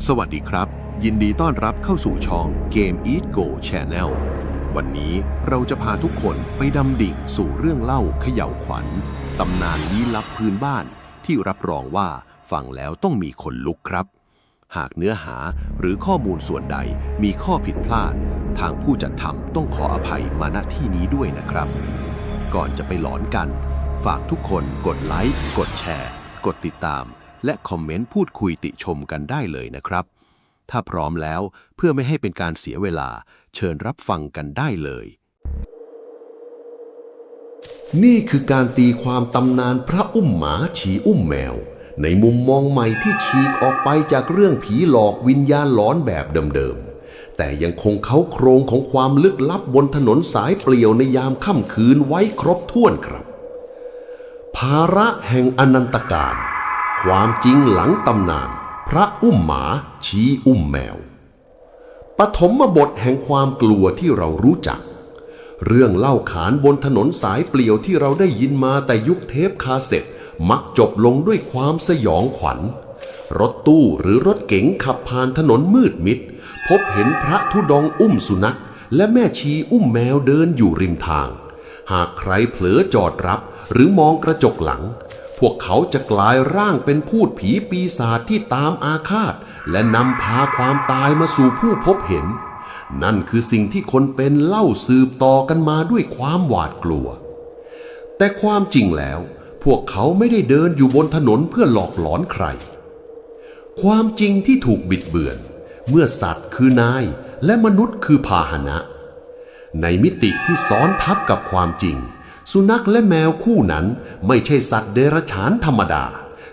สวัสดีครับยินดีต้อนรับเข้าสู่ช่อง Game Eat Go Channel วันนี้เราจะพาทุกคนไปดำดิ่งสู่เรื่องเล่าเขย่าวขวัญตำนานลี้ลับพื้นบ้านที่รับรองว่าฟังแล้วต้องมีขนลุกครับหากเนื้อหาหรือข้อมูลส่วนใดมีข้อผิดพลาดทางผู้จัดทำต้องขออภัยมาณที่นี้ด้วยนะครับก่อนจะไปหลอนกันฝากทุกคนกดไลค์กดแชร์กดติดตามและคอมเมนต์พูดคุยติชมกันได้เลยนะครับถ้าพร้อมแล้วเพื่อไม่ให้เป็นการเสียเวลาเชิญรับฟังกันได้เลยนี่คือการตีความตำนานพระอุ้มหมาฉีอุ้มแมวในมุมมองใหม่ที่ฉีกออกไปจากเรื่องผีหลอกวิญญาณหลอนแบบเดิมๆแต่ยังคงเค้าโครงของความลึกลับบนถนนสายเปลี่ยวในยามค่ำคืนไว้ครบถ้วนครับภาระแห่งอนันตการความจริงหลังตำนานพระอุ้มหมาชี้อุ้มแมวปฐมบทแห่งความกลัวที่เรารู้จักเรื่องเล่าขานบนถนนสายเปลี่ยวที่เราได้ยินมาแต่ยุคเทปคาสเซ็ตมักจบลงด้วยความสยองขวัญรถตู้หรือรถเก๋งขับผ่านถนนมืดมิดพบเห็นพระธุดงค์อุ้มสุนัขและแม่ชีอุ้มแมวเดินอยู่ริมทางหากใครเผลอจอดรับหรือมองกระจกหลังพวกเขาจะกลายร่างเป็นพูดผีปีศาจที่ตามอาฆาตและนำพาความตายมาสู่ผู้พบเห็นนั่นคือสิ่งที่คนเป็นเล่าสืบต่อกันมาด้วยความหวาดกลัวแต่ความจริงแล้วพวกเขาไม่ได้เดินอยู่บนถนนเพื่อหลอกหลอนใครความจริงที่ถูกบิดเบือนเมื่อสัตว์คือนายและมนุษย์คือพาหนะในมิติที่ซ้อนทับกับความจริงสุนัขและแมวคู่นั้นไม่ใช่สัตว์เดรัจฉานธรรมดา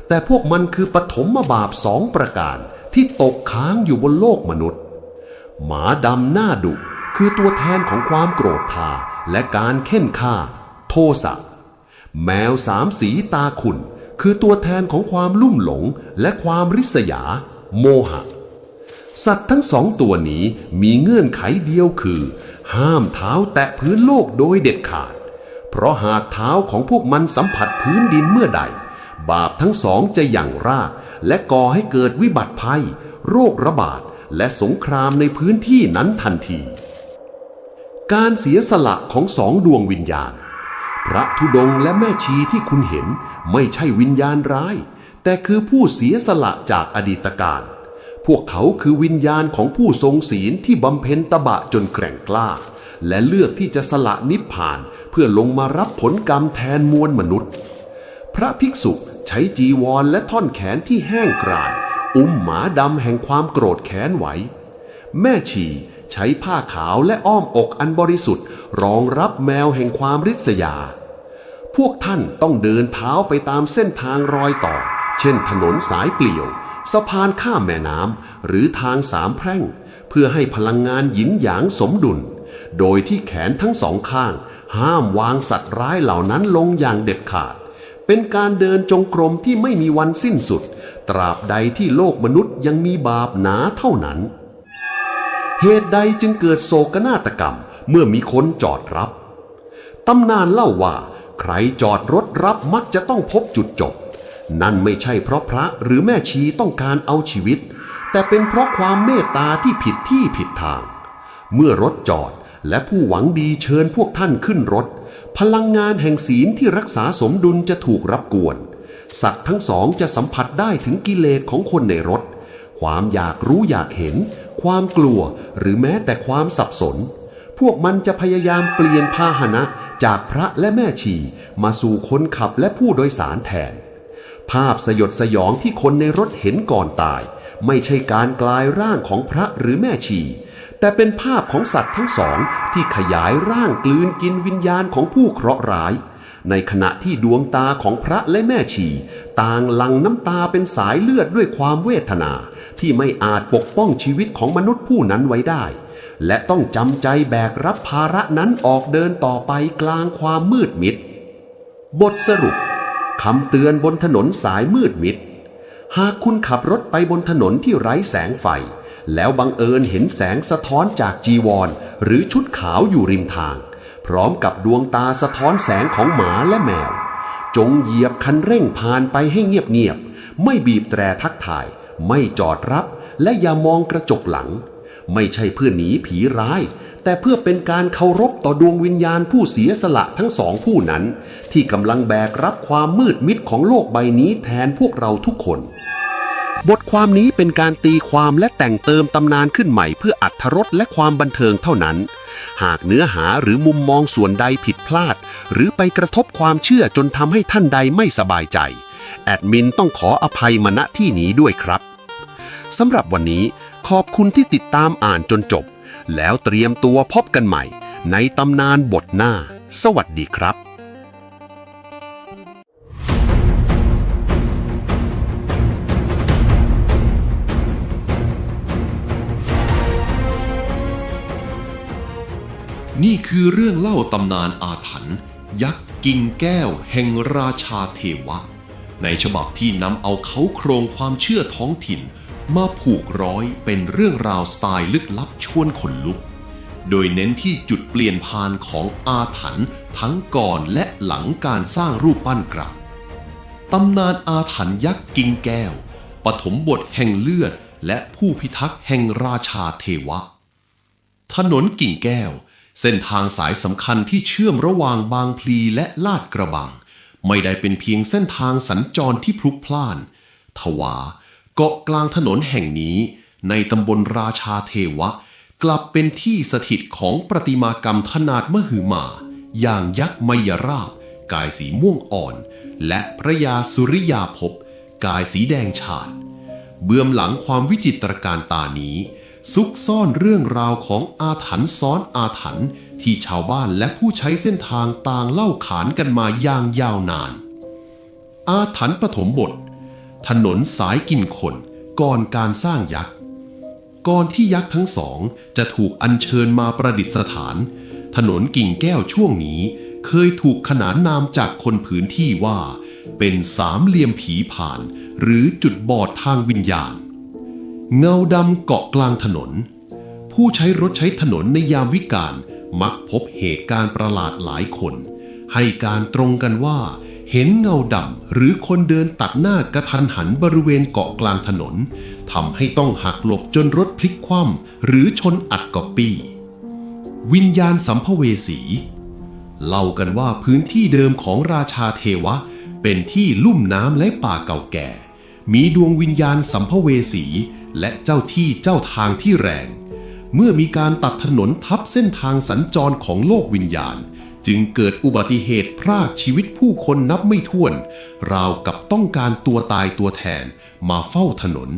แต่พวกมันคือปฐมบาปสองประการที่ตกค้างอยู่บนโลกมนุษย์หมาดำหน้าดุคือตัวแทนของความโกรธทาและการเข่นฆ่าโทสะแมวสามสีตาขุ่นคือตัวแทนของความลุ่มหลงและความริษยาโมหะสัตว์ทั้งสองตัวนี้มีเงื่อนไขเดียวคือห้ามเท้าแตะพื้นโลกโดยเด็ดขาดเพราะหากเท้าของพวกมันสัมผัสพื้นดินเมื่อใดบาปทั้งสองจะหยั่งรากและก่อให้เกิดวิบัติภัยโรคระบาดและสงครามในพื้นที่นั้นทันทีการเสียสละของสองดวงวิญญาณพระธุดงค์และแม่ชีที่คุณเห็นไม่ใช่วิญญาณร้ายแต่คือผู้เสียสละจากอดีตการพวกเขาคือวิญญาณของผู้ทรงศีลที่บำเพ็ญตบะจนแกร่งกล้าและเลือกที่จะสละนิพพานเพื่อลงมารับผลกรรมแทนมวลมนุษย์พระภิกษุใช้จีวรและท่อนแขนที่แห้งกร้านอุ้มหมาดำแห่งความโกรธแค้นไว้แม่ชีใช้ผ้าขาวและอ้อมอกอันบริสุทธิ์รองรับแมวแห่งความริษยาพวกท่านต้องเดินเท้าไปตามเส้นทางรอยต่อเช่นถนนสายเปลี่ยวสะพานข้ามแม่น้ำหรือทางสามแพร่งเพื่อให้พลังงานหยินหยางสมดุลโดยที่แขนทั้งสองข้างห้ามวางสัตว์ร้ายเหล่านั้นลงอย่างเด็ดขาดเป็นการเดินจงกรมที่ไม่มีวันสิ้นสุดตราบใดที่โลกมนุษย์ยังมีบาปหนาเท่านั้นเหตุใดจึงเกิดโศกนาฏกรรมเมื่อมีคนจอดรับตำนานเล่าว่าใครจอดรถรับมักจะต้องพบจุดจบนั่นไม่ใช่เพราะพระหรือแม่ชีต้องการเอาชีวิตแต่เป็นเพราะความเมตตาที่ผิดที่ผิดทางเมื่อรถจอดและผู้หวังดีเชิญพวกท่านขึ้นรถพลังงานแห่งศีลที่รักษาสมดุลจะถูกรับกวนสัตว์ทั้งสองจะสัมผัสได้ถึงกิเลสของคนในรถความอยากรู้อยากเห็นความกลัวหรือแม้แต่ความสับสนพวกมันจะพยายามเปลี่ยนพาหนะจากพระและแม่ชีมาสู่คนขับและผู้โดยสารแทนภาพสยดสยองที่คนในรถเห็นก่อนตายไม่ใช่การกลายร่างของพระหรือแม่ชีแต่เป็นภาพของสัตว์ทั้งสองที่ขยายร่างกลืนกินวิญญาณของผู้เคราะห์ร้ายในขณะที่ดวงตาของพระและแม่ชีต่างหลั่งน้ำตาเป็นสายเลือดด้วยความเวทนาที่ไม่อาจปกป้องชีวิตของมนุษย์ผู้นั้นไว้ได้และต้องจำใจแบกรับภาระนั้นออกเดินต่อไปกลางความมืดมิดบทสรุปคำเตือนบนถนนสายมืดมิดหากคุณขับรถไปบนถนนที่ไร้แสงไฟแล้วบังเอิญเห็นแสงสะท้อนจากจีวรหรือชุดขาวอยู่ริมทางพร้อมกับดวงตาสะท้อนแสงของหมาและแมวจงเหยียบคันเร่งผ่านไปให้เงียบๆไม่บีบแตรทักทายไม่จอดรับ และอย่ามองกระจกหลังไม่ใช่เพื่อหนีผีร้ายแต่เพื่อเป็นการเคารพต่อดวงวิญญาณผู้เสียสละทั้งสองผู้นั้นที่กำลังแบกรับความมืดมิดของโลกใบนี้แทนพวกเราทุกคนบทความนี้เป็นการตีความและแต่งเติมตำนานขึ้นใหม่เพื่ออรรถรสและความบันเทิงเท่านั้นหากเนื้อหาหรือมุมมองส่วนใดผิดพลาดหรือไปกระทบความเชื่อจนทำให้ท่านใดไม่สบายใจแอดมินต้องขออภัยมาณที่นี้ด้วยครับสำหรับวันนี้ขอบคุณที่ติดตามอ่านจนจบแล้วเตรียมตัวพบกันใหม่ในตำนานบทหน้าสวัสดีครับนี่คือเรื่องเล่าตำนานอาถรรพ์ยักษ์กิ่งแก้วแห่งราชาเทวะในฉบับที่นำเอาเขาโครงความเชื่อท้องถิ่นมาผูกร้อยเป็นเรื่องราวสไตล์ลึกลับชวนขนลุกโดยเน้นที่จุดเปลี่ยนผ่านของอาถรรพ์ทั้งก่อนและหลังการสร้างรูปปั้นกลับตำนานอาถรรพ์ยักษ์กิ่งแก้วปฐมบทแห่งเลือดและผู้พิทักษ์แห่งราชาเทวะถนนกิ่งแก้วเส้นทางสายสำคัญที่เชื่อมระหว่างบางพลีและลาดกระบังไม่ได้เป็นเพียงเส้นทางสัญจรที่พลุกพล่านทว่าเกาะกลางถนนแห่งนี้ในตำบลราชาเทวะกลับเป็นที่สถิตของประติมากรรมขนาดมหึมาอย่างยักษ์มยราบกายสีม่วงอ่อนและพระยาสุริยาภพกายสีแดงฉาดเบื้องหลังความวิจิตรการตานี้ซุกซ่อนเรื่องราวของอาถรรพ์ซ้อนอาถรรพ์ที่ชาวบ้านและผู้ใช้เส้นทางต่างเล่าขานกันมาอย่างยาวนานอาถรรพ์ปฐมบทถนนสายกินคนก่อนการสร้างยักษ์ก่อนที่ยักษ์ทั้งสองจะถูกอัญเชิญมาประดิษฐานถนนกิ่งแก้วช่วงนี้เคยถูกขนานนามจากคนพื้นที่ว่าเป็นสามเหลี่ยมผีผ่านหรือจุดบอดทางวิญญาณเงาดำเกาะกลางถนนผู้ใช้รถใช้ถนนในยามวิกาลมักพบเหตุการณ์ประหลาดหลายคนให้การตรงกันว่าเห็นเงาดำหรือคนเดินตัดหน้ากระทันหันบริเวณเกาะกลางถนนทำให้ต้องหักหลบจนรถพลิกคว่ำหรือชนอัดก๊อปปี้วิญญาณสัมภเวสีเล่ากันว่าพื้นที่เดิมของราชาเทวะเป็นที่ลุ่มน้ำและป่าเก่าแก่มีดวงวิญญาณสัมภเวสีและเจ้าที่เจ้าทางที่แรงเมื่อมีการตัดถนนทับเส้นทางสัญจรของโลกวิญญาณจึงเกิดอุบัติเหตุพรากชีวิตผู้คนนับไม่ถ้วนราวกับต้องการตัวตายตัวแทนมาเฝ้าถนน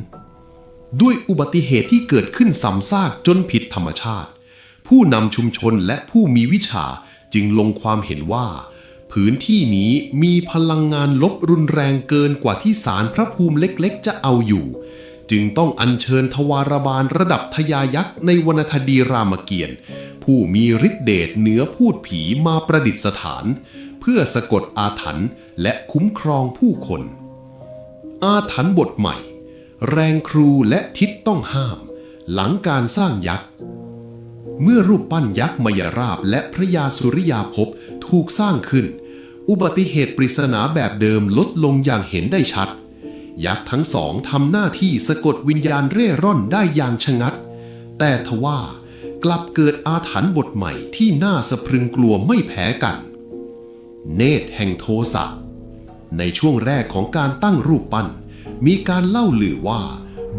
ด้วยอุบัติเหตุที่เกิดขึ้นซ้ำซากจนผิดธรรมชาติผู้นำชุมชนและผู้มีวิชาจึงลงความเห็นว่าพื้นที่นี้มีพลังงานลบรุนแรงเกินกว่าที่ศาลพระภูมิเล็กๆจะเอาอยู่จึงต้องอัญเชิญทวารบาลระดับทยายักษ์ในวรรณคดีรามเกียรติ์ผู้มีฤทธิเดชเหนือพูดผีมาประดิษฐานเพื่อสะกดอาถรรพ์และคุ้มครองผู้คนอาถรรพ์บทใหม่แรงครูและทิศต้องห้ามหลังการสร้างยักษ์เมื่อรูปปั้นยักษ์มยราบและพระยาสุริยาภพถูกสร้างขึ้นอุบัติเหตุปริศนาแบบเดิมลดลงอย่างเห็นได้ชัดยักษ์ทั้งสองทำหน้าที่สะกดวิญญาณเร่ร่อนได้อย่างชะงัดแต่ทว่ากลับเกิดอาถรรพ์บทใหม่ที่น่าสะพรึงกลัวไม่แพ้กันเนตรแห่งโทสะในช่วงแรกของการตั้งรูปปั้นมีการเล่าลือว่า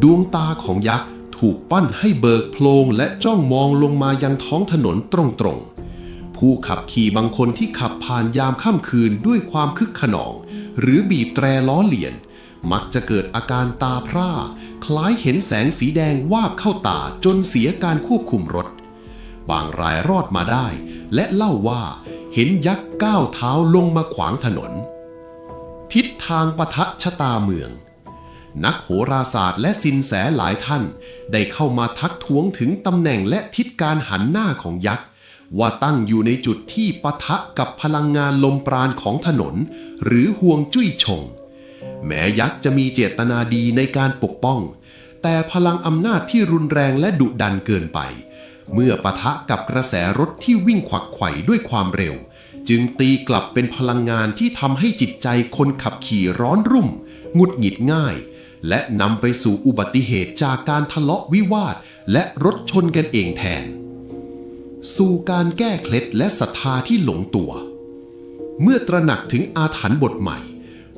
ดวงตาของยักษ์ถูกปั้นให้เบิกโพลงและจ้องมองลงมายังท้องถนนตรงๆผู้ขับขี่บางคนที่ขับผ่านยามค่ำคืนด้วยความคึกขนองหรือบีบแตรล้อเลียนมักจะเกิดอาการตาพร่าคล้ายเห็นแสงสีแดงวาบเข้าตาจนเสียการควบคุมรถบางรายรอดมาได้และเล่าว่าเห็นยักษ์ก้าวเท้าลงมาขวางถนนทิศทางปะทะชะตาเมืองนักโหราศาสตร์และสินแสหลายท่านได้เข้ามาทักท้วงถึงตำแหน่งและทิศการหันหน้าของยักษ์ว่าตั้งอยู่ในจุดที่ปะทะกับพลังงานลมปราณของถนนหรือห่วงจุ้ยชงแม้ยักษ์จะมีเจตนาดีในการปกป้องแต่พลังอำนาจที่รุนแรงและดุดันเกินไปเมื่อปะทะกับกระแสรถที่วิ่งขวักไขว่ด้วยความเร็วจึงตีกลับเป็นพลังงานที่ทำให้จิตใจคนขับขี่ร้อนรุ่มหงุดหงิดง่าย และนำไปสู่อุบัติเหตุจากการทะเลาะวิวาทและรถชนกันเองแทนสู่การแก้เคล็ดและศรัทธาที่หลงตัวเมื่อตระหนักถึงอาถรรพ์บทใหม่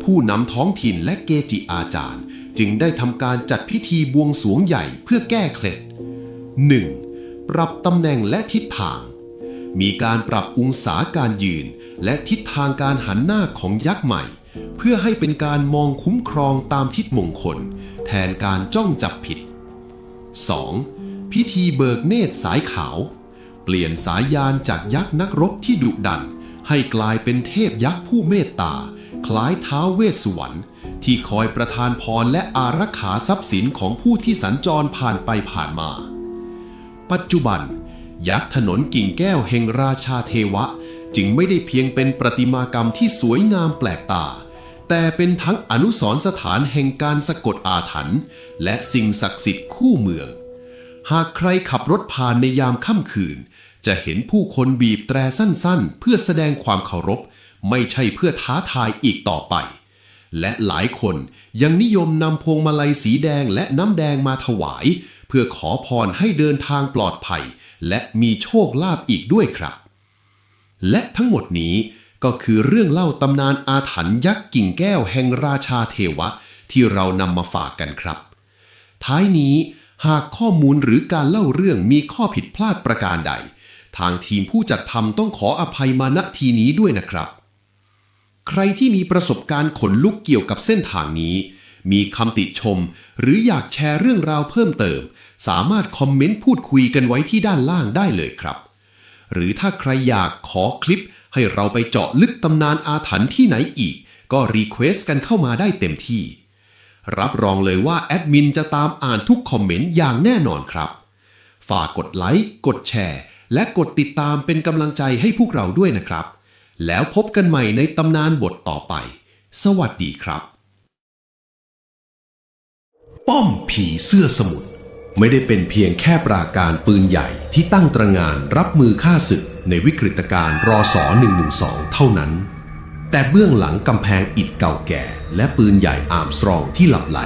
ผู้นำท้องถิ่นและเกจิอาจารย์จึงได้ทำการจัดพิธีบวงสรวงใหญ่เพื่อแก้เคล็ด 1. ปรับตำแหน่งและทิศทางมีการปรับองศาการยืนและทิศทางการหันหน้าของยักษ์ใหม่เพื่อให้เป็นการมองคุ้มครองตามทิศมงคลแทนการจ้องจับผิด 2. พิธีเบิกเนตรสายขาวเปลี่ยนสายยานจากยักษ์นักรบที่ดุดันให้กลายเป็นเทพยักษ์ผู้เมตตาคล้ายท้าวเวสสุวรรณที่คอยประทานพรและอารักขาทรัพย์สินของผู้ที่สัญจรผ่านไปผ่านมาปัจจุบันยักษ์ถนนกิ่งแก้วแห่งราชาเทวะจึงไม่ได้เพียงเป็นประติมากรรมที่สวยงามแปลกตาแต่เป็นทั้งอนุสรณ์สถานแห่งการสะกดอาถรรพ์และสิ่งศักดิ์สิทธิ์คู่เมืองหากใครขับรถผ่านในยามค่ำคืนจะเห็นผู้คนบีบแตรสั้นๆเพื่อแสดงความเคารพไม่ใช่เพื่อท้าทายอีกต่อไปและหลายคนยังนิยมนำพวงมาลัยสีแดงและน้ำแดงมาถวายเพื่อขอพรให้เดินทางปลอดภัยและมีโชคลาภอีกด้วยครับและทั้งหมดนี้ก็คือเรื่องเล่าตำนานอาถรรพ์ยักษ์กิ่งแก้วแห่งราชาเทวะที่เรานำมาฝากกันครับท้ายนี้หากข้อมูลหรือการเล่าเรื่องมีข้อผิดพลาดประการใดทางทีมผู้จัดทำต้องขออภัยมาณทีนี้ด้วยนะครับใครที่มีประสบการณ์ขนลุกเกี่ยวกับเส้นทางนี้มีคำติชมหรืออยากแชร์เรื่องราวเพิ่มเติมสามารถคอมเมนต์พูดคุยกันไว้ที่ด้านล่างได้เลยครับหรือถ้าใครอยากขอคลิปให้เราไปเจาะลึกตำนานอาถรรพ์ที่ไหนอีกก็รีเควสต์กันเข้ามาได้เต็มที่รับรองเลยว่าแอดมินจะตามอ่านทุกคอมเมนต์อย่างแน่นอนครับฝากกดไลค์กดแชร์และกดติดตามเป็นกำลังใจให้พวกเราด้วยนะครับแล้วพบกันใหม่ในตำนานบทต่อไปสวัสดีครับป้อมผีเสื้อสมุทรไม่ได้เป็นเพียงแค่ปราการปืนใหญ่ที่ตั้งตระหง่านรับมือฆ่าศึกในวิกฤตการณ์รศ112เท่านั้นแต่เบื้องหลังกำแพงอิฐเก่าแก่และปืนใหญ่อาร์มสตรองที่หลับไหล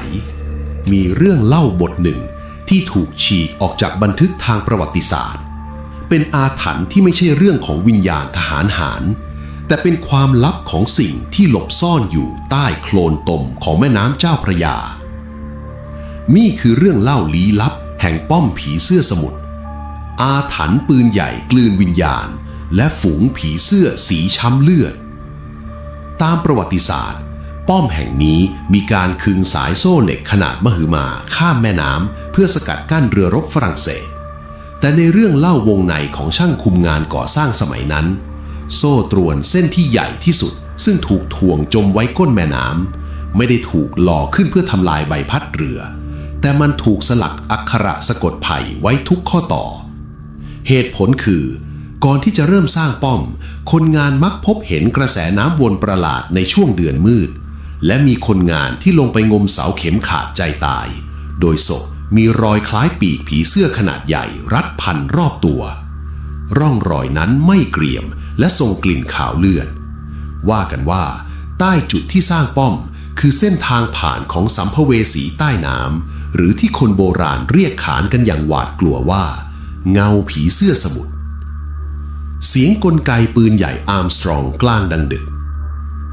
มีเรื่องเล่าบทหนึ่งที่ถูกฉีกออกจากบันทึกทางประวัติศาสตร์เป็นอาถรรพ์ที่ไม่ใช่เรื่องของวิญญาณทหารหารแต่เป็นความลับของสิ่งที่หลบซ่อนอยู่ใต้โคลนตมของแม่น้ำเจ้าพระยานี่คือเรื่องเล่าลี้ลับแห่งป้อมผีเสื้อสมุทรอาถรรพ์ปืนใหญ่กลืนวิญญาณและฝูงผีเสื้อสีช้ำเลือดตามประวัติศาสตร์ป้อมแห่งนี้มีการขึงสายโซ่เหล็กขนาดมหึมาข้ามแม่น้ำเพื่อสกัดกั้นเรือรบฝรั่งเศสแต่ในเรื่องเล่าวงในของช่างคุมงานก่อสร้างสมัยนั้นโซ่ตรวนเส้นที่ใหญ่ที่สุดซึ่งถูกถ่วงจมไว้ก้นแม่น้ำไม่ได้ถูกหล่อขึ้นเพื่อทำลายใบพัดเรือแต่มันถูกสลักอักขระสะกดไผ่ไว้ทุกข้อต่อเหตุผลคือก่อนที่จะเริ่มสร้างป้อมคนงานมักพบเห็นกระแสน้ำวนประหลาดในช่วงเดือนมืดและมีคนงานที่ลงไปงมเสาเข็มขาดใจตายโดยศพมีรอยคล้ายปีกผีเสื้อขนาดใหญ่รัดพันรอบตัวร่องรอยนั้นไม่เกรียมและส่งกลิ่นขาวเลือดว่ากันว่าใต้จุดที่สร้างป้อมคือเส้นทางผ่านของสัมภเวสีใต้น้ำหรือที่คนโบราณเรียกขานกันอย่างหวาดกลัวว่าเงาผีเสื้อสมุทรเสียงกลไกปืนใหญ่อาร์มสตรองกลางดังดึก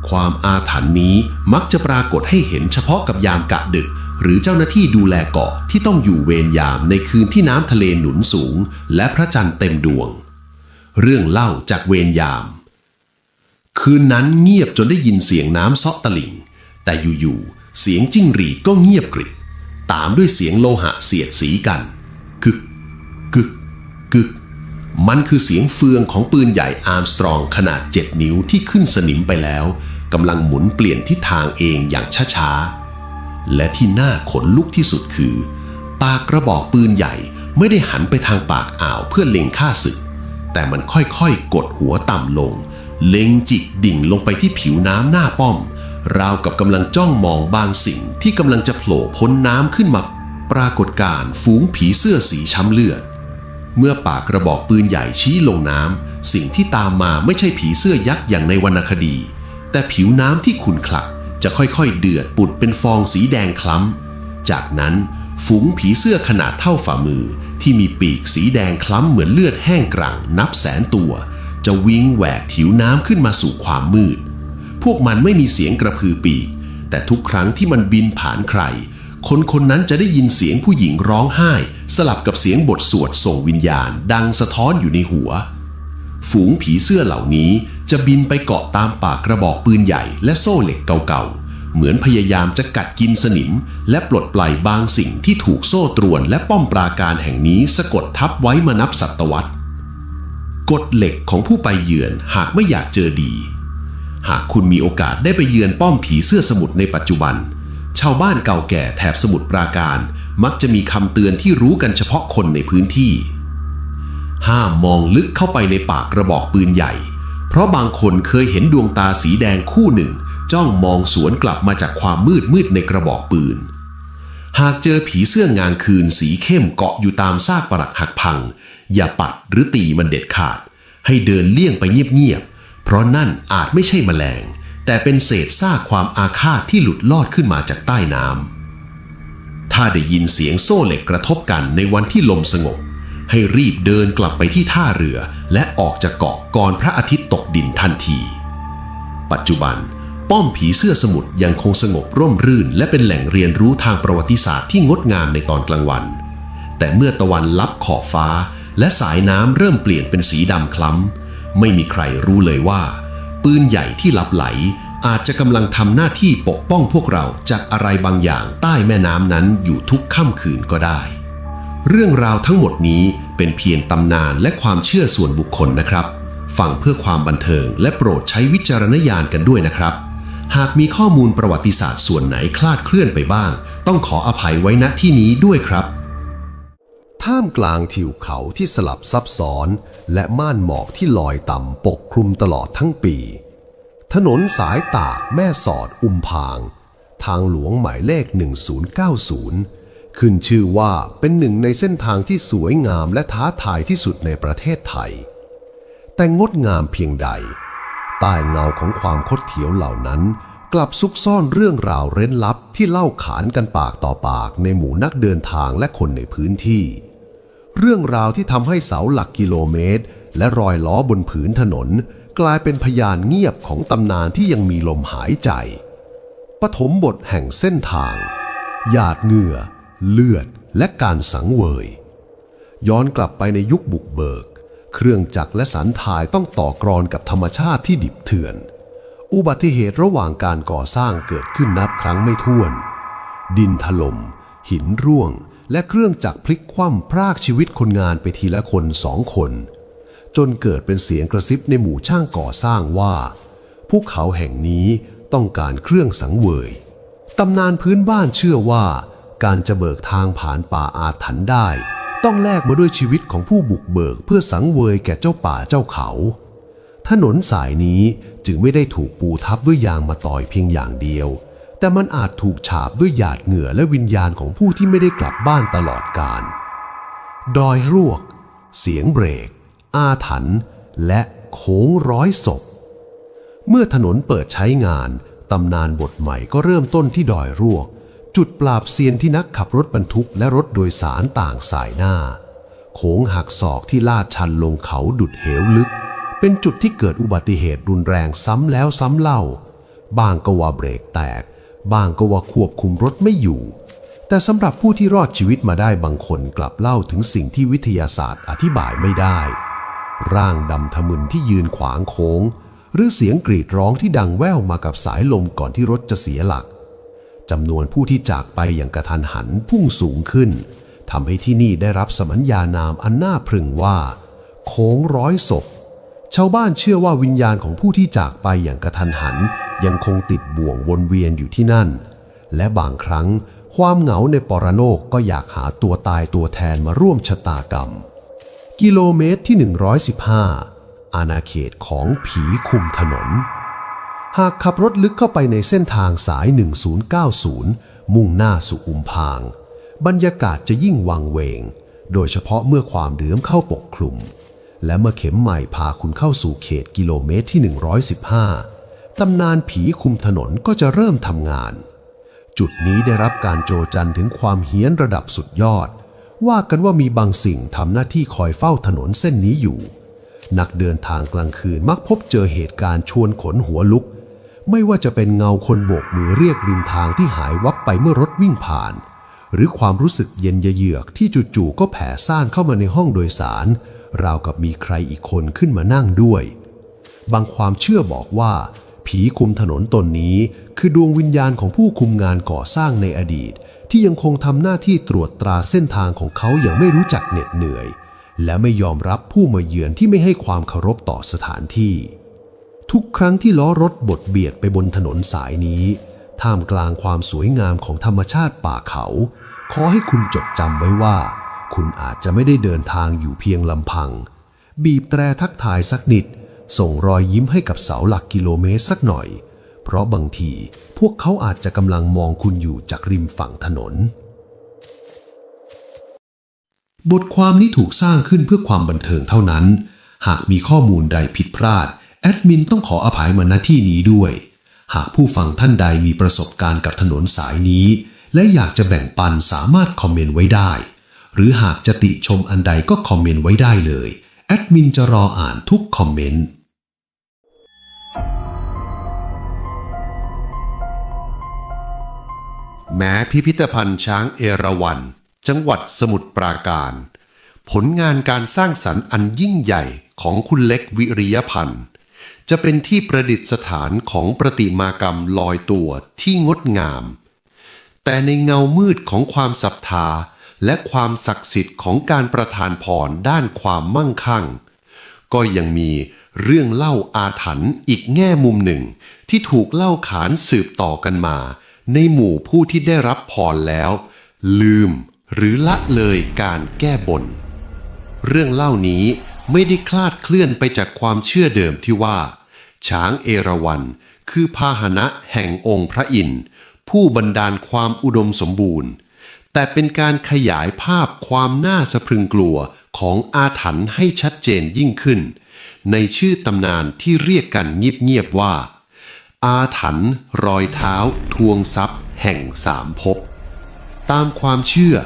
ความอาถรรพ์นี้มักจะปรากฏให้เห็นเฉพาะกับยามกะดึกหรือเจ้าหน้าที่ดูแลเกาะที่ต้องอยู่เวรยามในคืนที่น้ำทะเลหนุนสูงและพระจันทร์เต็มดวงเรื่องเล่าจากเวรยามคืนนั้นเงียบจนได้ยินเสียงน้ำเซาะตลิ่งแต่อยู่ๆเสียงจิ้งหรีดก็เงียบกริบตามด้วยเสียงโลหะเสียดสีกันกึกกึกกึกมันคือเสียงเฟืองของปืนใหญ่อาร์มสตรองขนาด7 นิ้วที่ขึ้นสนิมไปแล้วกำลังหมุนเปลี่ยนทิศทางเองอย่างช้าๆและที่น่าขนลุกที่สุดคือปากกระบอกปืนใหญ่ไม่ได้หันไปทางปากอ่าวเพื่อเล็งฆ่าศึกแต่มันค่อยๆกดหัวต่ำลงเล็งจิกดิ่งลงไปที่ผิวน้ำหน้าป้อมราวกับกำลังจ้องมองบางสิ่งที่กำลังจะโผล่พ้นน้ำขึ้นมาปรากฏการณ์ฝูงผีเสื้อสีช้ำเลือดเมื่อปากกระบอกปืนใหญ่ชี้ลงน้ำสิ่งที่ตามมาไม่ใช่ผีเสื้อยักษ์อย่างในวรรณคดีแต่ผิวน้ำที่ขุ่นคลักจะค่อยๆเดือดปุดเป็นฟองสีแดงคล้ จากนั้นฝูงผีเสื้อขนาดเท่าฝ่ามือที่มีปีกสีแดงคล้ำเหมือนเลือดแห้งกรั่งนับแสนตัวจะวิ่งแหวกผิวน้ำขึ้นมาสู่ความมืดพวกมันไม่มีเสียงกระพือปีกแต่ทุกครั้งที่มันบินผ่านใครคนนั้นจะได้ยินเสียงผู้หญิงร้องไห้สลับกับเสียงบทสวดส่งวิญญาณดังสะท้อนอยู่ในหัวฝูงผีเสื้อเหล่านี้จะบินไปเกาะตามปากกระบอกปืนใหญ่และโซ่เหล็กเก่าๆเหมือนพยายามจะกัดกินสนิมและปลดปล่อยบางสิ่งที่ถูกโซ่ตรวนและป้อมปราการแห่งนี้สะกดทับไว้มานับศตวรรษกฎเหล็กของผู้ไปเยือนหากไม่อยากเจอดีหากคุณมีโอกาสได้ไปเยือนป้อมผีเสื้อสมุทรในปัจจุบันชาวบ้านเก่าแก่แถบสมุทรปราการมักจะมีคำเตือนที่รู้กันเฉพาะคนในพื้นที่ห้ามมองลึกเข้าไปในปากกระบอกปืนใหญ่เพราะบางคนเคยเห็นดวงตาสีแดงคู่หนึ่งจ้องมองสวนกลับมาจากความมืดในกระบอกปืนหากเจอผีเสื้องางคืนสีเข้มเกาะอยู่ตามซากปรักหักพังอย่าปัดหรือตีมันเด็ดขาดให้เดินเลี่ยงไปเงียบๆเพราะนั่นอาจไม่ใช่แมลงแต่เป็นเศษซากความอาฆาตที่หลุดลอดขึ้นมาจากใต้น้ำถ้าได้ยินเสียงโซ่เหล็กกระทบกันในวันที่ลมสงบให้รีบเดินกลับไปที่ท่าเรือและออกจากเกาะก่อนพระอาทิตย์ตกดินทันทีปัจจุบันป้อมผีเสื้อสมุทรยังคงสงบร่มรื่นและเป็นแหล่งเรียนรู้ทางประวัติศาสตร์ที่งดงามในตอนกลางวันแต่เมื่อตะวันลับขอบฟ้าและสายน้ำเริ่มเปลี่ยนเป็นสีดำคล้ำไม่มีใครรู้เลยว่าปืนใหญ่ที่ลับไหลอาจจะกำลังทำหน้าที่ปกป้องพวกเราจากอะไรบางอย่างใต้แม่น้ำนั้นอยู่ทุกค่ำคืนก็ได้เรื่องราวทั้งหมดนี้เป็นเพียงตำนานและความเชื่อส่วนบุคคลนะครับฟังเพื่อความบันเทิงและโปรดใช้วิจารณญาณกันด้วยนะครับหากมีข้อมูลประวัติศาสตร์ส่วนไหนคลาดเคลื่อนไปบ้างต้องขออภัยไว้ณที่นี้ด้วยครับท่ามกลางทิวเขาที่สลับซับซ้อนและม่านหมอกที่ลอยต่ำปกคลุมตลอดทั้งปีถนนสายตากแม่สอดอุมพางทางหลวงหมายเลข1090ขึ้นชื่อว่าเป็นหนึ่งในเส้นทางที่สวยงามและท้าทายที่สุดในประเทศไทยแต่งดงามเพียงใดใต้เงาของความคดเขียวเหล่านั้นกลับซุกซ่อนเรื่องราวเร้นลับที่เล่าขานกันปากต่อปากในหมู่นักเดินทางและคนในพื้นที่เรื่องราวที่ทำให้เสาหลักกิโลเมตรและรอยล้อบนผืนถนนกลายเป็นพยานเงียบของตำนานที่ยังมีลมหายใจปฐมบทแห่งเส้นทางหยาดเหงื่อเลือดและการสังเวยย้อนกลับไปในยุคบุกเบิกเครื่องจักรและสันถ่ายต้องต่อกรอนกับธรรมชาติที่ดิบเถื่อนอุบัติเหตุระหว่างการก่อสร้างเกิดขึ้นนับครั้งไม่ถ้วนดินถล่มหินร่วงและเครื่องจักรพลิกคว่ำพรากชีวิตคนงานไปทีละคน2 คนจนเกิดเป็นเสียงกระซิบในหมู่ช่างก่อสร้างว่าภูเขาแห่งนี้ต้องการเครื่องสังเวยตำนานพื้นบ้านเชื่อว่าการจะเบิกทางผ่านป่าอาถรรพ์ได้ต้องแลกมาด้วยชีวิตของผู้บุกเบิกเพื่อสังเวยแก่เจ้าป่าเจ้าเขาถนนสายนี้จึงไม่ได้ถูกปูทับด้วยยางมะตอยเพียงอย่างเดียวแต่มันอาจถูกฉาบด้วยหยาดเหงื่อและวิญญาณของผู้ที่ไม่ได้กลับบ้านตลอดกาลดอยรวกเสียงเบรกอาถรรพ์และโค้งร้อยศพเมื่อถนนเปิดใช้งานตำนานบทใหม่ก็เริ่มต้นที่ดอยรวกจุดปราบเซียนที่นักขับรถบรรทุกและรถโดยสารต่างสายหน้าโค้งหักศอกที่ลาดชันลงเขาดุดเหวลึกเป็นจุดที่เกิดอุบัติเหตุรุนแรงซ้ำแล้วซ้ำเล่าบางก็ว่าเบรกแตกบางก็ว่าควบคุมรถไม่อยู่แต่สำหรับผู้ที่รอดชีวิตมาได้บางคนกลับเล่าถึงสิ่งที่วิทยาศาสตร์อธิบายไม่ได้ร่างดำทะมึนที่ยืนขวางโค้งหรือเสียงกรีดร้องที่ดังแว่วมากับสายลมก่อนที่รถจะเสียหลักจำนวนผู้ที่จากไปอย่างกระทันหันพุ่งสูงขึ้นทำให้ที่นี่ได้รับสมัญญานามอันน่าพรึงว่าโค้งร้อยศพชาวบ้านเชื่อว่าวิญญาณของผู้ที่จากไปอย่างกระทันหันยังคงติดบ่วงวนเวียนอยู่ที่นั่นและบางครั้งความเหงาในปรโลกก็อยากหาตัวตายตัวแทนมาร่วมชะตากรรมกิโลเมตรที่115อาณาเขตของผีคุมถนนหากขับรถลึกเข้าไปในเส้นทางสาย1090มุ่งหน้าสู่อุมพางบรรยากาศจะยิ่งวังเวงโดยเฉพาะเมื่อความเหลือมเข้าปกคลุมและเมื่อเข็มใหม่พาคุณเข้าสู่เขตกิโลเมตรที่115ตำนานผีคุมถนนก็จะเริ่มทำงาน จุดนี้ได้รับการโจจันถึงความเฮี้ยนระดับสุดยอดว่ากันว่ามีบางสิ่งทำหน้าที่คอยเฝ้าถนนเส้นนี้อยู่นักเดินทางกลางคืนมักพบเจอเหตุการณ์ชวนขนหัวลุกไม่ว่าจะเป็นเงาคนโบกมือเรียกริมทางที่หายวับไปเมื่อรถวิ่งผ่านหรือความรู้สึกเย็นเยือกที่จู่ๆก็แผ่ซ่านเข้ามาในห้องโดยสารราวกับมีใครอีกคนขึ้นมานั่งด้วยบางความเชื่อบอกว่าผีคุมถนนตนนี้คือดวงวิญญาณของผู้คุมงานก่อสร้างในอดีตที่ยังคงทำหน้าที่ตรวจตราเส้นทางของเขาอย่างไม่รู้จักเหน็ดเหนื่อยและไม่ยอมรับผู้มาเยือนที่ไม่ให้ความเคารพต่อสถานที่ทุกครั้งที่ล้อรถบดเบียดไปบนถนนสายนี้ท่ามกลางความสวยงามของธรรมชาติป่าเขาขอให้คุณจดจำไว้ว่าคุณอาจจะไม่ได้เดินทางอยู่เพียงลำพังบีบแตรทักทายสักนิดส่งรอยยิ้มให้กับเสาหลักกิโลเมตรสักหน่อยเพราะบางทีพวกเขาอาจจะกำลังมองคุณอยู่จากริมฝั่งถนนบทความนี้ถูกสร้างขึ้นเพื่อความบันเทิงเท่านั้นหากมีข้อมูลใดผิดพลาดแอดมินต้องขออภัยมาณที่นี้ด้วยหากผู้ฟังท่านใดมีประสบการณ์กับถนนสายนี้และอยากจะแบ่งปันสามารถคอมเมนต์ไว้ได้หรือหากจะติชมอันใดก็คอมเมนต์ไว้ได้เลยแอดมินจะรออ่านทุกคอมเมนต์แม้พิพิธภัณฑ์ช้างเอราวัณจังหวัดสมุทรปราการผลงานการสร้างสรรค์อันยิ่งใหญ่ของคุณเล็กวิริยพันธ์จะเป็นที่ประดิษฐานของประติมากรรมลอยตัวที่งดงามแต่ในเงามืดของความศรัทธาและความศักดิ์สิทธิ์ของการประทานพรด้านความมั่งคั่งก็ยังมีเรื่องเล่าอาถรรพ์อีกแง่มุมหนึ่งที่ถูกเล่าขานสืบต่อกันมาในหมู่ผู้ที่ได้รับพรแล้วลืมหรือละเลยการแก้บนเรื่องเล่านี้ไม่ได้คลาดเคลื่อนไปจากความเชื่อเดิมที่ว่าช้างเอราวัณคือพาหนะแห่งองค์พระอินทร์ผู้บันดาลความอุดมสมบูรณ์แต่เป็นการขยายภาพความน่าสะพรึงกลัวของอาถรรพ์ให้ชัดเจนยิ่งขึ้นในชื่อตำนานที่เรียกกันเงียบๆว่าอาถรรพ์รอยเท้าทวงทรัพย์แห่งสามภพตามความเชื่อ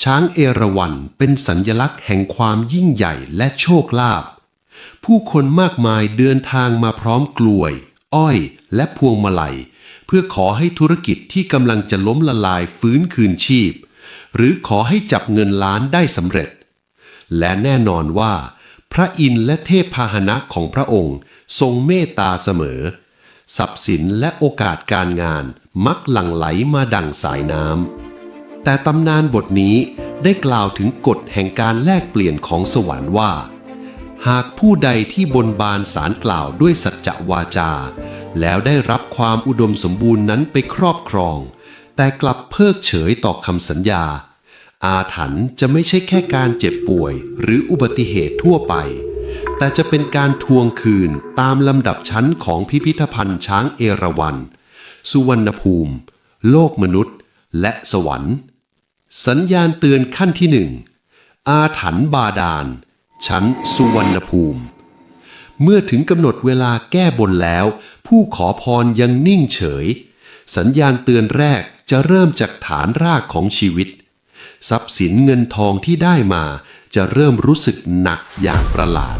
ช้างเอราวัณเป็นสัญลักษณ์แห่งความยิ่งใหญ่และโชคลาภผู้คนมากมายเดินทางมาพร้อมกลวยอ้อยและพวงมาลัยเพื่อขอให้ธุรกิจที่กำลังจะล้มละลายฟื้นคืนชีพหรือขอให้จับเงินล้านได้สำเร็จและแน่นอนว่าพระอินทร์และเทพพาหนะของพระองค์ทรงเมตตาเสมอทรัพย์สินและโอกาสการงานมักหลั่งไหลมาดั่งสายน้ำแต่ตำนานบทนี้ได้กล่าวถึงกฎแห่งการแลกเปลี่ยนของสวรรค์ว่าหากผู้ใดที่บนบานสารกล่าวด้วยสัจจวาจาแล้วได้รับความอุดมสมบูรณ์นั้นไปครอบครองแต่กลับเพิกเฉยต่อคำสัญญาอาถรรพ์จะไม่ใช่แค่การเจ็บป่วยหรืออุบัติเหตุทั่วไปแต่จะเป็นการทวงคืนตามลำดับชั้นของพิพิธภัณฑ์ช้างเอราวัณสุวรรณภูมิโลกมนุษย์และสวรรค์สัญญาณเตือนขั้นที่หนึ่งอาถรรพ์บาดาลชั้นสุวรรณภูมิเมื่อถึงกำหนดเวลาแก้บนแล้วผู้ขอพรยังนิ่งเฉยสัญญาณเตือนแรกจะเริ่มจากฐานรากของชีวิตทรัพย์สินเงินทองที่ได้มาจะเริ่มรู้สึกหนักอย่างประหลาด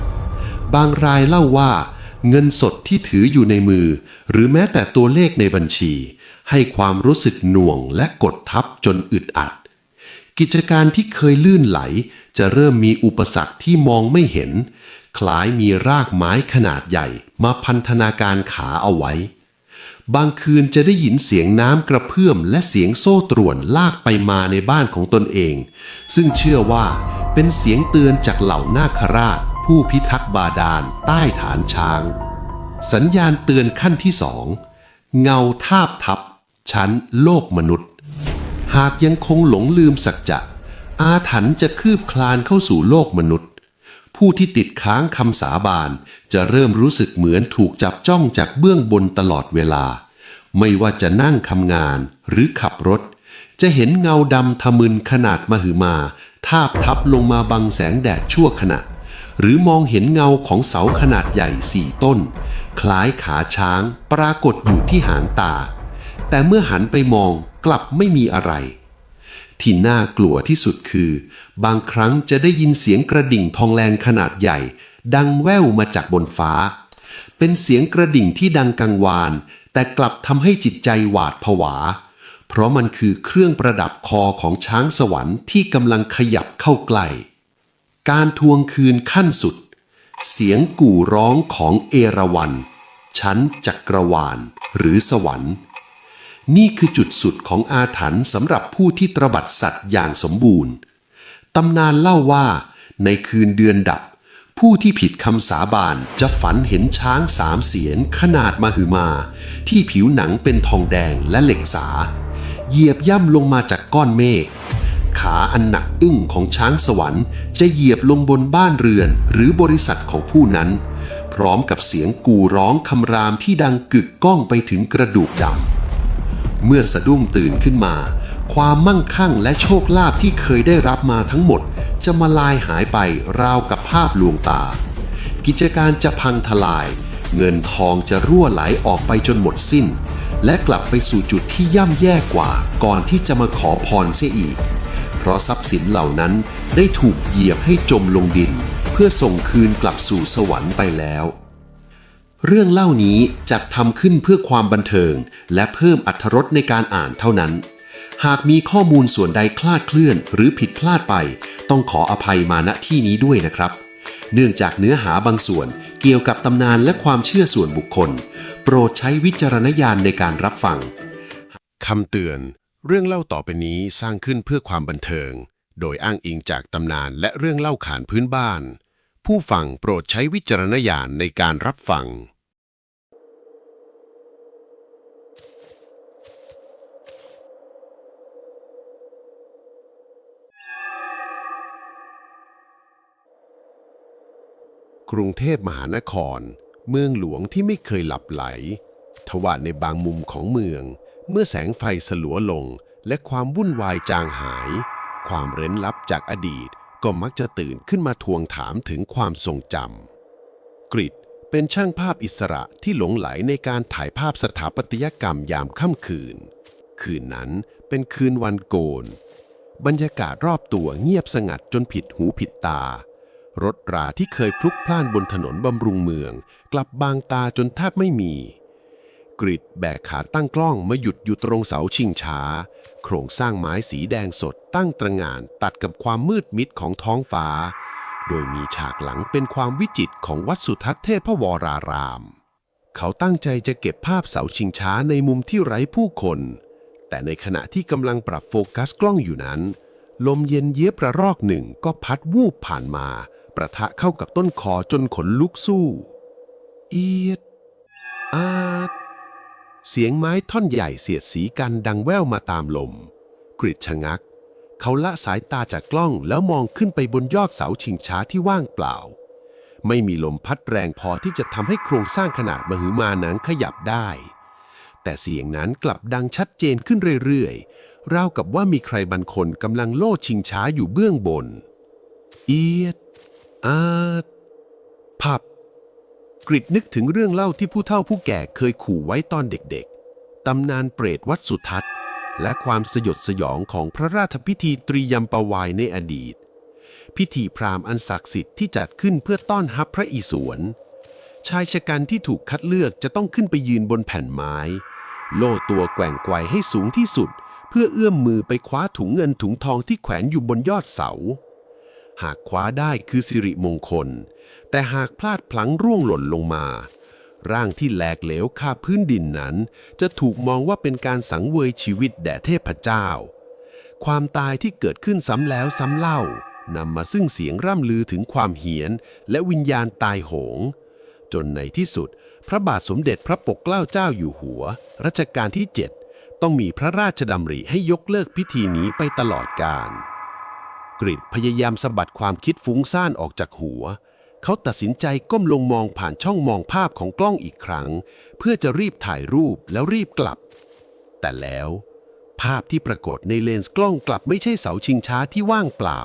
บางรายเล่าว่าเงินสดที่ถืออยู่ในมือหรือแม้แต่ตัวเลขในบัญชีให้ความรู้สึกหน่วงและกดทับจนอึดอัดกิจการที่เคยลื่นไหลจะเริ่มมีอุปสรรคที่มองไม่เห็นคล้ายมีรากไม้ขนาดใหญ่มาพันธนาการขาเอาไว้บางคืนจะได้ยินเสียงน้ำกระเพื่อมและเสียงโซ่ตรวนลากไปมาในบ้านของตนเองซึ่งเชื่อว่าเป็นเสียงเตือนจากเหล่านาคราชผู้พิทักษ์บาดาลใต้ฐานช้างสัญญาณเตือนขั้นที่สองเงาทาบทับชั้นโลกมนุษย์หากยังคงหลงลืมสัจจะอาถรรพ์จะคืบคลานเข้าสู่โลกมนุษย์ผู้ที่ติดค้างคำสาบานจะเริ่มรู้สึกเหมือนถูกจับจ้องจากเบื้องบนตลอดเวลาไม่ว่าจะนั่งทำงานหรือขับรถจะเห็นเงาดำทะมึนขนาดมหึมาทาบทับลงมาบังแสงแดดชั่วขณะหรือมองเห็นเงาของเสาขนาดใหญ่4 ต้นคล้ายขาช้างปรากฏอยู่ที่หางตาแต่เมื่อหันไปมอง กลับไม่มีอะไรที่น่ากลัวที่สุดคือบางครั้งจะได้ยินเสียงกระดิ่งทองแดงขนาดใหญ่ดังแว่วมาจากบนฟ้าเป็นเสียงกระดิ่งที่ดังกังวานแต่กลับทำให้จิตใจหวาดผวาเพราะมันคือเครื่องประดับคอของช้างสวรรค์ที่กำลังขยับเข้าใกล้การทวงคืนขั้นสุดเสียงกู่ร้องของเอราวัณชั้นจักรวาลหรือสวรรค์นี่คือจุดสุดของอาถรรพ์สำหรับผู้ที่ตระบัดสัตว์อย่างสมบูรณ์ตำนานเล่าว่าในคืนเดือนดับผู้ที่ผิดคำสาบานจะฝันเห็นช้างสามเสียนขนาดมหึมาที่ผิวหนังเป็นทองแดงและเหล็กสาเหยียบย่ำลงมาจากก้อนเมฆขาอันหนักอึ้งของช้างสวรรค์จะเหยียบลงบนบ้านเรือนหรือบริษัทของผู้นั้นพร้อมกับเสียงกู่ร้องคำรามที่ดังกึกก้องไปถึงกระดูกดำเมื่อสะดุ้งตื่นขึ้นมาความมั่งคั่งและโชคลาภที่เคยได้รับมาทั้งหมดจะมาลายหายไปราวกับภาพลวงตากิจการจะพังทลายเงินทองจะรั่วไหลออกไปจนหมดสิ้นและกลับไปสู่จุดที่ย่ำแย่กว่าก่อนที่จะมาขอพรเสียอีกเพราะทรัพย์สินเหล่านั้นได้ถูกเหยียบให้จมลงดินเพื่อส่งคืนกลับสู่สวรรค์ไปแล้วเรื่องเล่านี้จัดทำขึ้นเพื่อความบันเทิงและเพิ่มอรรถรสในการอ่านเท่านั้นหากมีข้อมูลส่วนใดคลาดเคลื่อนหรือผิดพลาดไปต้องขออภัยมาณที่นี้ด้วยนะครับเนื่องจากเนื้อหาบางส่วนเกี่ยวกับตำนานและความเชื่อส่วนบุคคลโปรดใช้วิจารณญาณในการรับฟังคำเตือนเรื่องเล่าต่อไปนี้สร้างขึ้นเพื่อความบันเทิงโดยอ้างอิงจากตำนานและเรื่องเล่าขานพื้นบ้านผู้ฟังโปรดใช้วิจารณญาณในการรับฟังกรุงเทพมหานครเมืองหลวงที่ไม่เคยหลับไหลทว่าในบางมุมของเมืองเมื่อแสงไฟสลัวลงและความวุ่นวายจางหายความเร้นลับจากอดีตก็มักจะตื่นขึ้นมาทวงถามถึงความทรงจำกฤษเป็นช่างภาพอิสระที่หลงไหลในการถ่ายภาพสถาปัตยกรรมยามค่ำคืนนั้นเป็นคืนวันโกนบรรยากาศรอบตัวเงียบสงัดจนผิดหูผิดตารถราที่เคยพลุกพล่านบนถนนบำรุงเมืองกลับบางตาจนแทบไม่มีกฤษแบกขาตั้งกล้องมาหยุดอยู่ตรงเสาชิงช้าโครงสร้างไม้สีแดงสดตั้งตระหง่านตัดกับความมืดมิดของท้องฟ้าโดยมีฉากหลังเป็นความวิจิตรของวัดสุทัศน์เทพวรารามเขาตั้งใจจะเก็บภาพเสาชิงช้าในมุมที่ไร้ผู้คนแต่ในขณะที่กำลังปรับโฟกัสกล้องอยู่นั้นลมเย็นเยียบระรอกหนึ่งก็พัดวูบผ่านมาประทะเข้ากับต้นคอจนขนลุกสู้เอียดอาดเสียงไม้ท่อนใหญ่เสียดสีกันดังแว่วมาตามลมกฤษชะงักเขาละสายตาจากกล้องแล้วมองขึ้นไปบนยอดเสาชิงช้าที่ว่างเปล่าไม่มีลมพัดแรงพอที่จะทำให้โครงสร้างขนาดมหึมานั้นขยับได้แต่เสียงนั้นกลับดังชัดเจนขึ้นเรื่อยๆราวกับว่ามีใครบางคนกำลังโลดชิงช้าอยู่เบื้องบนเอียดพับกฤษนึกถึงเรื่องเล่าที่ผู้เฒ่าผู้แก่เคยขู่ไว้ตอนเด็กๆตำนานเปรตวัดสุทัศน์และความสยดสยองของพระราชพิธีตรียมปวายในอดีตพิธีพราหมณ์อันศักดิ์สิทธิ์ที่จัดขึ้นเพื่อต้อนรับพระอิศวรชายชะกันที่ถูกคัดเลือกจะต้องขึ้นไปยืนบนแผ่นไม้โล่ตัวแกว่งไกวให้สูงที่สุดเพื่อเอื้อมมือไปคว้าถุงเงินถุงทองที่แขวนอยู่บนยอดเสาหากคว้าได้คือสิริมงคลแต่หากพลาดพลั้งร่วงหล่นลงมาร่างที่แหลกเหลวคาพื้นดินนั้นจะถูกมองว่าเป็นการสังเวยชีวิตแด่เทพเจ้าความตายที่เกิดขึ้นซ้ำแล้วซ้ำเล่านำมาซึ่งเสียงร่ำลือถึงความเหียนและวิญญาณตายโหงจนในที่สุดพระบาทสมเด็จพระปกเกล้าเจ้าอยู่หัวรัชกาลที่ 7ต้องมีพระราชดำริให้ยกเลิกพิธีนี้ไปตลอดกาลกฤษพยายามสะบัดความคิดฟุ้งซ่านออกจากหัวเขาตัดสินใจก้มลงมองผ่านช่องมองภาพของกล้องอีกครั้งเพื่อจะรีบถ่ายรูปแล้วรีบกลับแต่แล้วภาพที่ปรากฏในเลนส์กล้องกลับไม่ใช่เสาชิงช้าที่ว่างเปล่า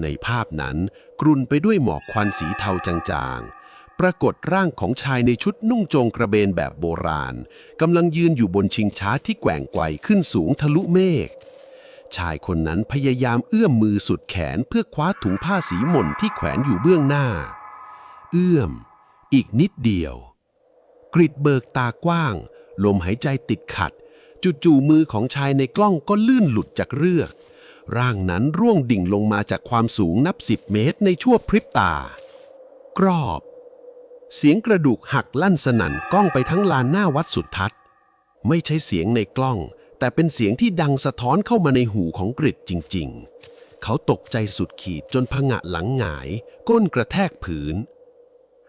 ในภาพนั้นกรุ่นไปด้วยหมอกควันสีเทาจางๆ ปรากฏร่างของชายในชุดนุ่งโจงกระเบนแบบโบราณกำลังยืนอยู่บนชิงช้าที่แกว่งไกวขึ้นสูงทะลุเมฆชายคนนั้นพยายามเอื้อมมือสุดแขนเพื่อคว้าถุงผ้าสีหม่นที่แขวนอยู่เบื้องหน้าเอื้อมอีกนิดเดียวกริดเบิกตากว้างลมหายใจติดขัดจู่ๆมือของชายในกล้องก็ลื่นหลุดจากเรือกร่างนั้นร่วงดิ่งลงมาจากความสูงนับ10 เมตรในชั่วพริบตากรอบเสียงกระดูกหักลั่นสนั่นก้องไปทั้งลานหน้าวัดสุทัศน์ไม่ใช่เสียงในกล้องแต่เป็นเสียงที่ดังสะท้อนเข้ามาในหูของกริดจริงๆเขาตกใจสุดขีดจนผงะหลังหงายก้นกระแทกผืน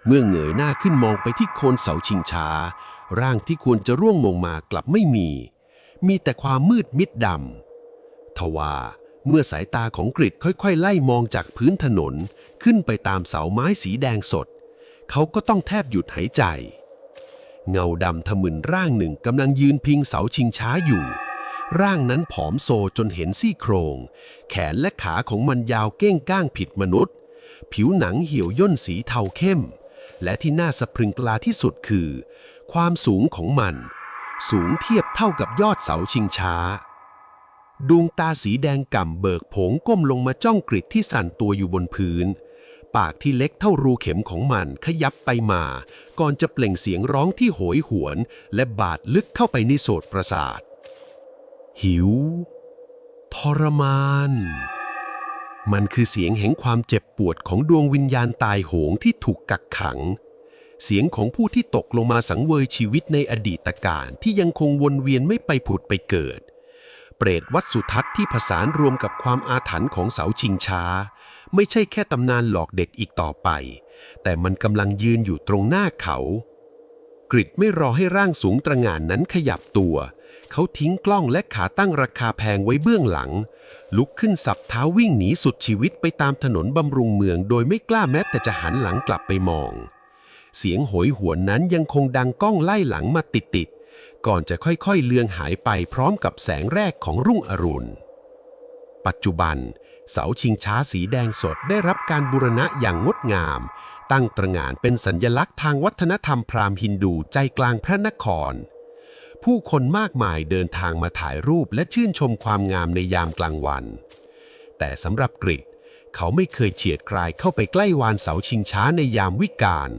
เมื่อเงยหน้าขึ้นมองไปที่โคนเสาชิงช้าร่างที่ควรจะร่วงลงมากลับไม่มีแต่ความมืดมิดดำทว่าเมื่อสายตาของกริดค่อยๆไล่มองจากพื้นถนนขึ้นไปตามเสาไม้สีแดงสดเขาก็ต้องแทบหยุดหายใจเงาดำทะมึนร่างหนึ่งกำลังยืนพิงเสาชิงช้าอยู่ร่างนั้นผอมโซจนเห็นซี่โครงแขนและขาของมันยาวเก้งก้างผิดมนุษย์ผิวหนังเหี่ยวย่นสีเทาเข้มและที่น่าสะพรึงกลาที่สุดคือความสูงของมันสูงเทียบเท่ากับยอดเสาชิงช้าดวงตาสีแดงก่ำเบิกโผงก้มลงมาจ้องกริดที่สั่นตัวอยู่บนพื้นปากที่เล็กเท่ารูเข็มของมันขยับไปมาก่อนจะเปล่งเสียงร้องที่โหยหวนและบาดลึกเข้าไปในโสตประสาทหิวทรมานมันคือเสียงแห่งความเจ็บปวดของดวงวิญญาณตายโหงที่ถูกกักขังเสียงของผู้ที่ตกลงมาสังเวยชีวิตในอดีตการที่ยังคงวนเวียนไม่ไปผุดไปเกิดเปรตวัดสุทัศน์ที่ผสานรวมกับความอาถรรพ์ของเสาชิงช้าไม่ใช่แค่ตำนานหลอกเด็กอีกต่อไปแต่มันกำลังยืนอยู่ตรงหน้าเขากริดไม่รอให้ร่างสูงตระหง่านนั้นขยับตัวเขาทิ้งกล้องและขาตั้งราคาแพงไว้เบื้องหลังลุกขึ้นสับเท้าวิ่งหนีสุดชีวิตไปตามถนนบำรุงเมืองโดยไม่กล้าแม้แต่จะหันหลังกลับไปมองเสียงโหยหวนนั้นยังคงดังก้องไล่หลังมาติดก่อนจะค่อยๆเลือนหายไปพร้อมกับแสงแรกของรุ่งอรุณปัจจุบันเสาชิงช้าสีแดงสดได้รับการบูรณะอย่างงดงามตั้งตระหง่านเป็นสัญลักษณ์ทางวัฒนธรรมพราหมณ์ฮินดูใจกลางพระนครผู้คนมากมายเดินทางมาถ่ายรูปและชื่นชมความงามในยามกลางวันแต่สำหรับกริดเขาไม่เคยเฉียดกลายเข้าไปใกล้วานเสาชิงช้าในยามวิกาล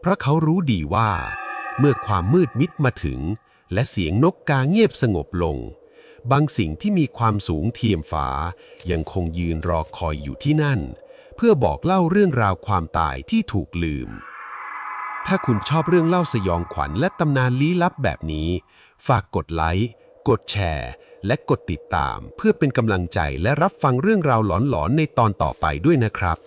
เพราะเขารู้ดีว่าเมื่อความมืดมิดมาถึงและเสียงนกกาเงียบสงบลงบางสิ่งที่มีความสูงเทียมฟ้ายังคงยืนรอคอยอยู่ที่นั่นเพื่อบอกเล่าเรื่องราวความตายที่ถูกลืมถ้าคุณชอบเรื่องเล่าสยองขวัญและตำนานลี้ลับแบบนี้ฝากกดไลค์กดแชร์และกดติดตามเพื่อเป็นกำลังใจและรับฟังเรื่องราวหลอนๆในตอนต่อไปด้วยนะครับ